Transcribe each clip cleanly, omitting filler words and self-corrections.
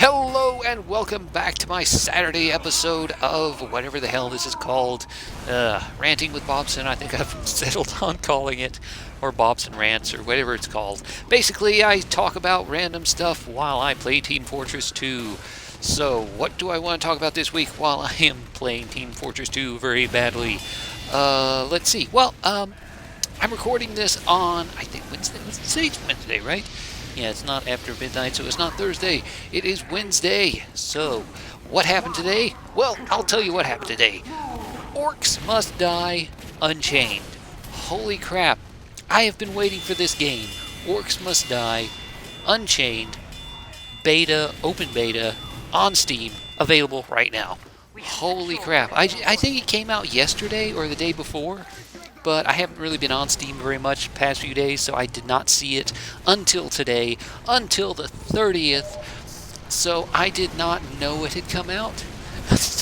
Hello and welcome back to my Saturday episode of whatever the hell this is called. Ranting with Bobson, I think I've settled on calling it, or Bobson Rants, or whatever it's called. Basically, I talk about random stuff while I play Team Fortress 2. So, what do I want to talk about this week while I am playing Team Fortress 2 very badly? Let's see. I'm recording this on, I think, Wednesday. It's Wednesday, right? Yeah, it's not after midnight, so it's not Thursday. It is Wednesday. So, what happened today? Well, I'll tell you what happened today. Orcs Must Die Unchained. Holy crap. I have been waiting for this game. Orcs Must Die Unchained. Beta, open beta, on Steam, available right now. Holy crap. I think it came out yesterday or the day before, but I haven't really been on Steam very much the past few days, so I did not see it until today, until the 30th. So I did not know it had come out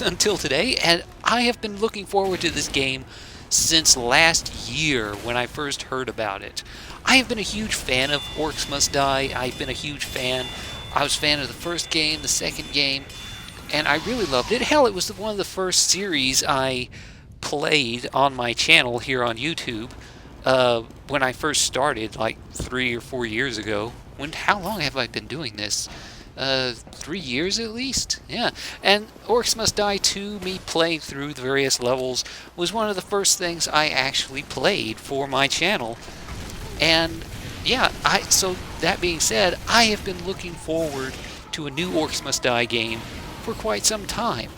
until today, and I have been looking forward to this game since last year when I first heard about it. I have been a huge fan of Orcs Must Die. I've been a huge fan. I was a fan of the first game, the second game, and I really loved it. Hell, it was one of the first series I played on my channel here on YouTube when I first started, like 3 or 4 years ago. How long have I been doing this? 3 years at least? Yeah. And Orcs Must Die 2, me playing through the various levels, was one of the first things I actually played for my channel. And yeah, so that being said, I have been looking forward to a new Orcs Must Die game for quite some time.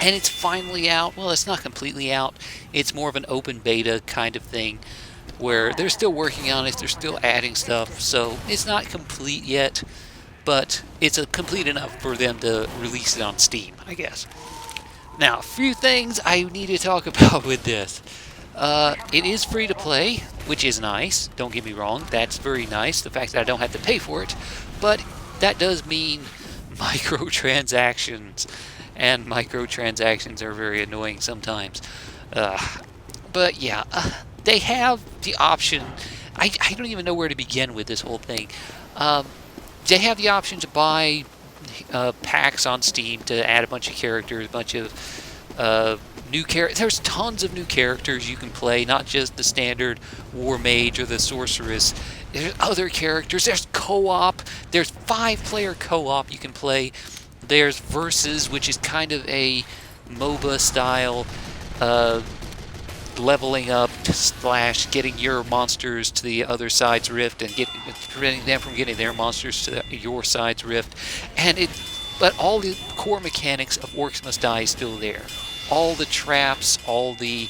And it's finally out. Well, it's not completely out. It's more of an open beta kind of thing where they're still working on it. They're still adding stuff. So it's not complete yet, but it's complete enough for them to release it on Steam, I guess. Now, a few things I need to talk about with this. It is free to play, which is nice. Don't get me wrong. That's very nice, the fact that I don't have to pay for it. But that does mean microtransactions. And microtransactions are very annoying sometimes. But yeah, they have the option. I don't even know where to begin with this whole thing. They have the option to buy packs on Steam to add a bunch of characters, a bunch of new characters. There's tons of new characters you can play, not just the standard War Mage or the Sorceress. There's other characters. There's co-op. There's 5-player co-op you can play. There's Versus, which is kind of a MOBA style leveling up / getting your monsters to the other side's rift and preventing them from getting their monsters to your side's rift. But all the core mechanics of Orcs Must Die is still there. All the traps, all the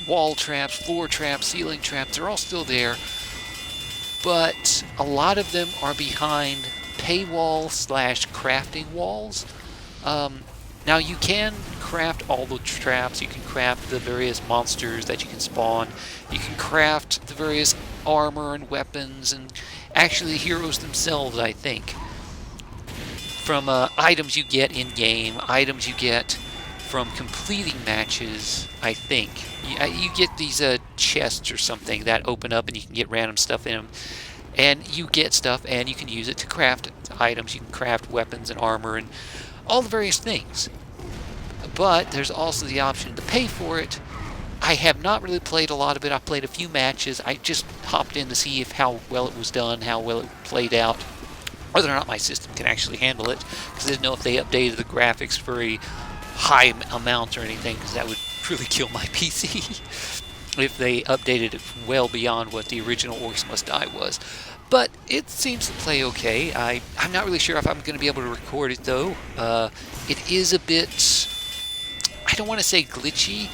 wall traps, floor traps, ceiling traps, they're all still there. But a lot of them are behind paywall / crafting walls. Now you can craft all the traps, you can craft the various monsters that you can spawn, you can craft the various armor and weapons, and actually the heroes themselves, I think. From items you get in-game, items you get from completing matches, I think. You get these chests or something that open up and you can get random stuff in them. And you get stuff and you can use it to craft items. You can craft weapons and armor and all the various things. But there's also the option to pay for it. I have not really played a lot of it. I played a few matches. I just hopped in to see how well it was done, how well it played out, whether or not my system can actually handle it. Because I didn't know if they updated the graphics very high amounts or anything, because that would really kill my PC. If they updated it well beyond what the original Orcs Must Die was. But it seems to play okay. I'm not really sure if I'm going to be able to record it, though. It is a bit, I don't want to say glitchy,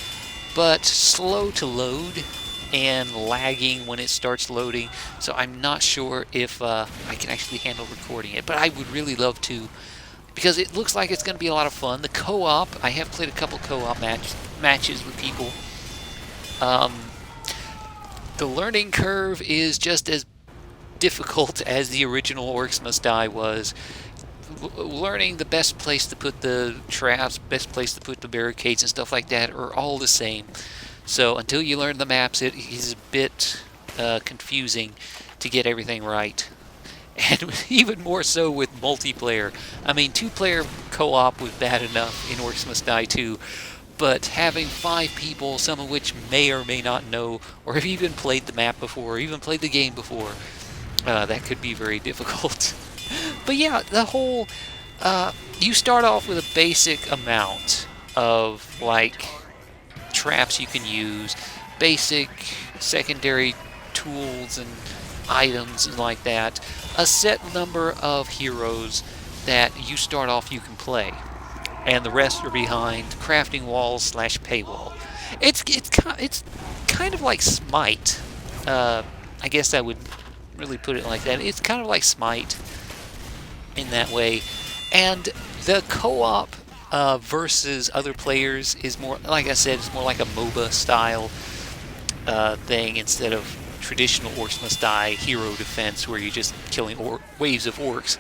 but slow to load and lagging when it starts loading. So I'm not sure if I can actually handle recording it. But I would really love to, because it looks like it's going to be a lot of fun. The co-op, I have played a couple co-op matches with people. The learning curve is just as difficult as the original Orcs Must Die was. Learning the best place to put the traps, best place to put the barricades and stuff like that are all the same. So until you learn the maps, it is a bit confusing to get everything right. and even more so with multiplayer. I mean, 2-player co-op was bad enough in Orcs Must Die 2, but having 5 people, some of which may or may not know, or have even played the map before, or even played the game before, that could be very difficult. But yeah, the whole, you start off with a basic amount of, like, traps you can use, basic secondary tools and items and like that, a set number of heroes that you start off you can play, and the rest are behind crafting walls / paywall. It's kind of like Smite. I guess I would really put it like that. It's kind of like Smite in that way, and the co-op versus other players is more, like I said, it's more like a MOBA style thing instead of traditional Orcs Must Die hero defense where you're just killing waves of orcs.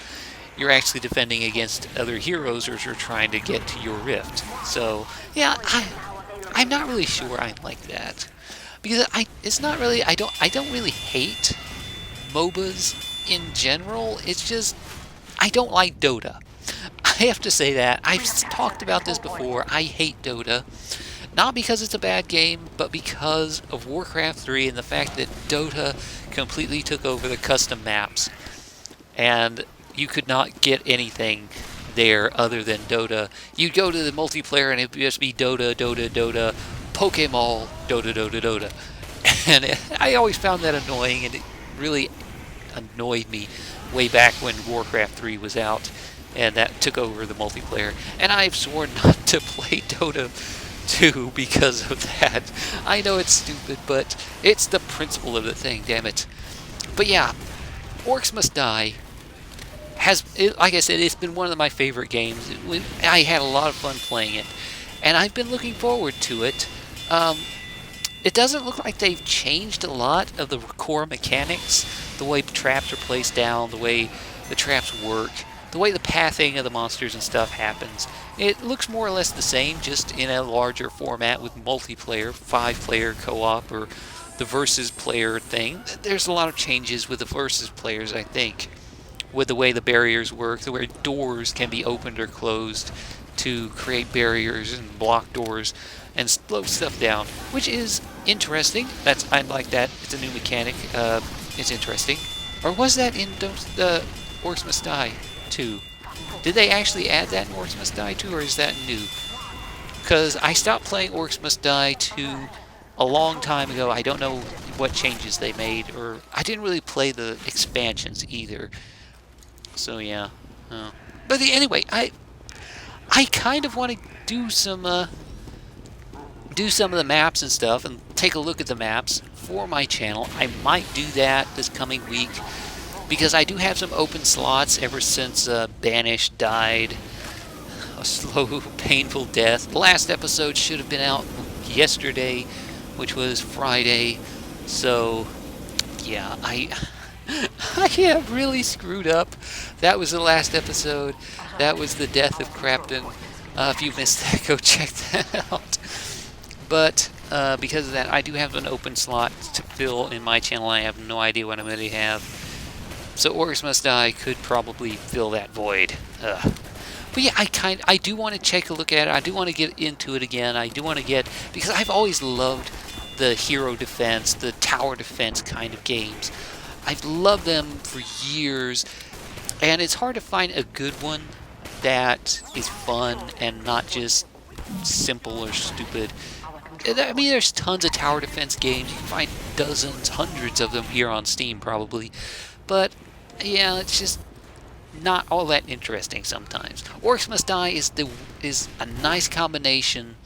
You're actually defending against other heroes or you're trying to get to your rift. So yeah, I'm not really sure I like that, because it's not really, I don't really hate MOBAs in general. It's just I don't like Dota. I have to say that. I've talked about this before. I hate Dota. Not because it's a bad game, but because of Warcraft 3 and the fact that Dota completely took over the custom maps. And you could not get anything there other than Dota. You'd go to the multiplayer and it would just be Dota, Dota, Dota, Pokemon, Dota, Dota, Dota. And I always found that annoying, and it really annoyed me way back when Warcraft 3 was out and that took over the multiplayer. And I've sworn not to play Dota 2 because of that. I know it's stupid, but it's the principle of the thing, damn it. But yeah, Orcs Must Die like I said, it's been one of my favorite games. I had a lot of fun playing it, and I've been looking forward to it. It doesn't look like they've changed a lot of the core mechanics, the way traps are placed down, the way the traps work, the way the pathing of the monsters and stuff happens. It looks more or less the same, just in a larger format with multiplayer, 5-player co-op, or the versus player thing. There's a lot of changes with the versus players, I think, with the way the barriers work, the way doors can be opened or closed to create barriers and block doors and slow stuff down, which is interesting. I like that. It's a new mechanic. It's interesting. Or was that in Orcs Must Die 2? Did they actually add that in Orcs Must Die 2, or is that new? Because I stopped playing Orcs Must Die 2 a long time ago. I don't know what changes they made, or I didn't really play the expansions either. So yeah. But anyway, I kind of want to do some of the maps and stuff, and take a look at the maps for my channel. I might do that this coming week, because I do have some open slots ever since Banished died a slow, painful death. The last episode should have been out yesterday, which was Friday. So yeah, I have really screwed up. That was the last episode. That was the death of Crafton. If you missed that, go check that out. But because of that, I do have an open slot to fill in my channel. I have no idea what I'm going to have. So Orcs Must Die could probably fill that void. But yeah, I do want to take a look at it. I do want to get into it again. I do want to get, because I've always loved the hero defense, the tower defense kind of games. I've loved them for years, and it's hard to find a good one that is fun and not just simple or stupid. I mean, there's tons of tower defense games. You can find dozens, hundreds of them here on Steam probably. But yeah, it's just not all that interesting sometimes. Orcs Must Die is a nice combination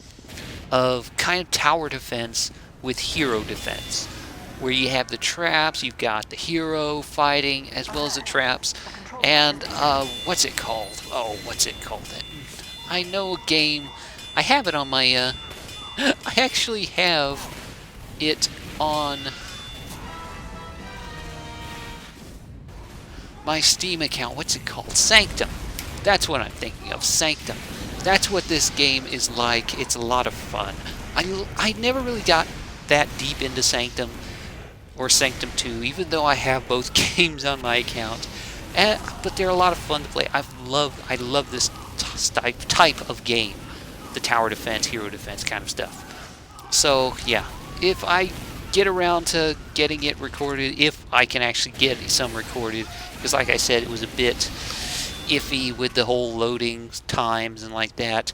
of kind of tower defense with hero defense, where you have the traps, you've got the hero fighting, as well as the traps, and what's it called? Oh, what's it called then? I know a game. I have it on my. I actually have it on my Steam account. What's it called? Sanctum. That's what I'm thinking of. Sanctum. That's what this game is like. It's a lot of fun. I never really got that deep into Sanctum or Sanctum 2, even though I have both games on my account. but they're a lot of fun to play. I love this type of game, the tower defense, hero defense kind of stuff. So yeah, if I get around to getting it recorded, if I can actually get some recorded, because like I said, it was a bit iffy with the whole loading times and like that.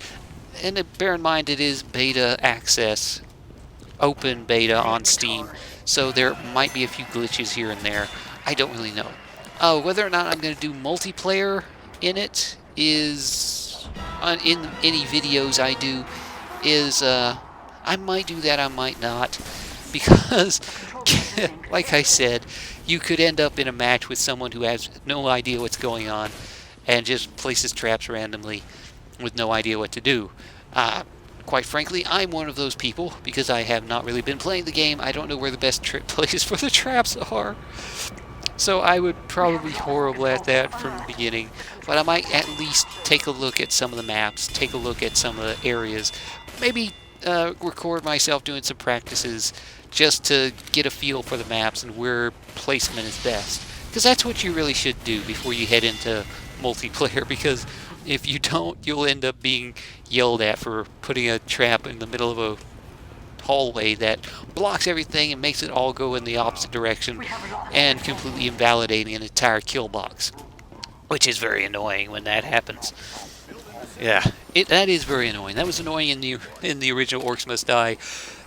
And bear in mind, it is beta access, open beta on Steam, so there might be a few glitches here and there. I don't really know. Whether or not I'm going to do multiplayer in it is, in any videos I do, is, I might do that, I might not, because, like I said, you could end up in a match with someone who has no idea what's going on and just places traps randomly with no idea what to do. Quite frankly, I'm one of those people, because I have not really been playing the game. I don't know where the best places for the traps are. So I would probably be horrible at that from the beginning. But I might at least take a look at some of the maps, take a look at some of the areas, maybe record myself doing some practices just to get a feel for the maps and where placement is best. Because that's what you really should do before you head into multiplayer, because if you don't, you'll end up being yelled at for putting a trap in the middle of a hallway that blocks everything and makes it all go in the opposite direction and completely invalidating an entire kill box, which is very annoying when that happens. Yeah, that is very annoying. That was annoying in the original Orcs Must Die,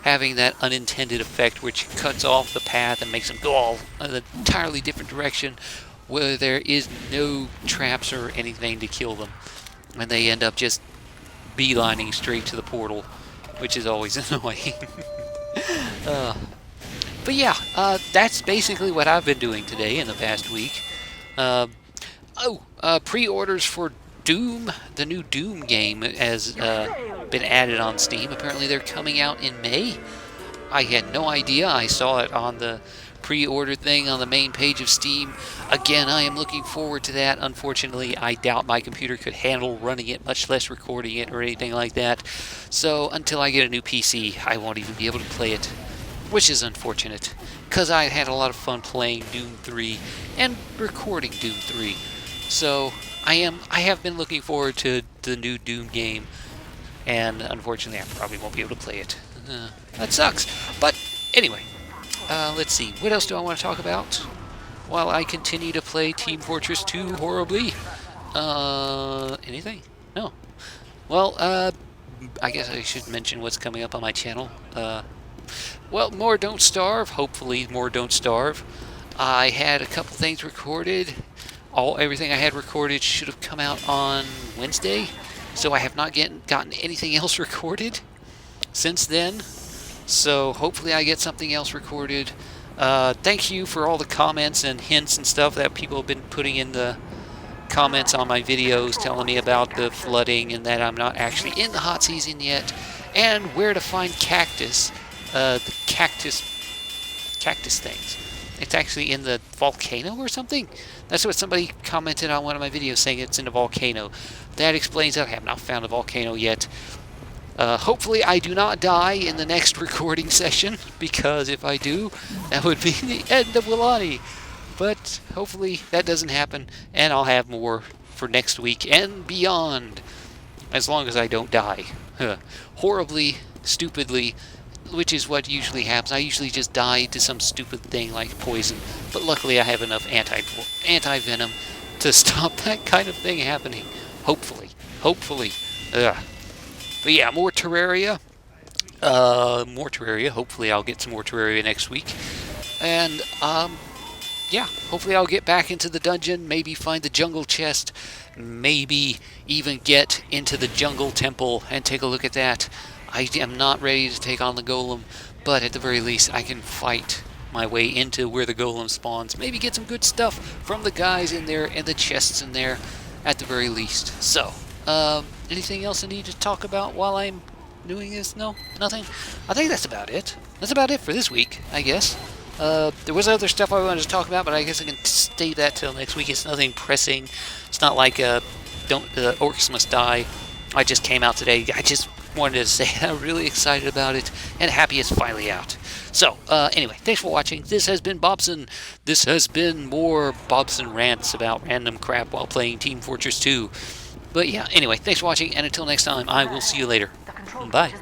having that unintended effect which cuts off the path and makes them go all an entirely different direction where there is no traps or anything to kill them, and they end up just beelining straight to the portal, which is always annoying. But yeah, that's basically what I've been doing today in the past week. Pre-orders for Doom, the new Doom game, has been added on Steam. Apparently they're coming out in May. I had no idea. I saw it on the pre-order thing on the main page of Steam. Again, I am looking forward to that. Unfortunately, I doubt my computer could handle running it, much less recording it or anything like that. So until I get a new PC, I won't even be able to play it, which is unfortunate, because I had a lot of fun playing Doom 3 and recording Doom 3. So I have been looking forward to the new Doom game, and unfortunately I probably won't be able to play it. That sucks. But anyway, let's see. What else do I want to talk about while I continue to play Team Fortress 2 horribly? Anything? No. Well, I guess I should mention what's coming up on my channel. Well, more Don't Starve. Hopefully more Don't Starve. I had a couple things recorded. Everything I had recorded should have come out on Wednesday, so I have not gotten anything else recorded since then. So hopefully I get something else recorded. Thank you for all the comments and hints and stuff that people have been putting in the comments on my videos, telling me about the flooding and that I'm not actually in the hot season yet, and where to find cactus, the cactus things. It's actually in the volcano or something. That's what somebody commented on one of my videos, saying it's in a volcano. That explains that I have not found a volcano yet. Hopefully I do not die in the next recording session, because if I do, that would be the end of Willani. But hopefully that doesn't happen, and I'll have more for next week and beyond, as long as I don't die. Horribly, stupidly, which is what usually happens. I usually just die to some stupid thing like poison, but luckily I have enough anti-venom to stop that kind of thing happening. Hopefully. But yeah, more Terraria. Hopefully I'll get some more Terraria next week. And, yeah, hopefully I'll get back into the dungeon, maybe find the jungle chest, maybe even get into the jungle temple and take a look at that. I am not ready to take on the golem, but at the very least I can fight my way into where the golem spawns. Maybe get some good stuff from the guys in there and the chests in there at the very least. So, anything else I need to talk about while I'm doing this? No? Nothing? I think that's about it. That's about it for this week, I guess. There was other stuff I wanted to talk about, but I guess I can save that till next week. It's nothing pressing. It's not like Orcs Must Die. I just came out today. I just wanted to say I'm really excited about it and happy it's finally out. So, anyway, thanks for watching. This has been Bobson. This has been more Bobson rants about random crap while playing Team Fortress 2. But yeah, anyway, thanks for watching, and until next time, I will see you later. Bye.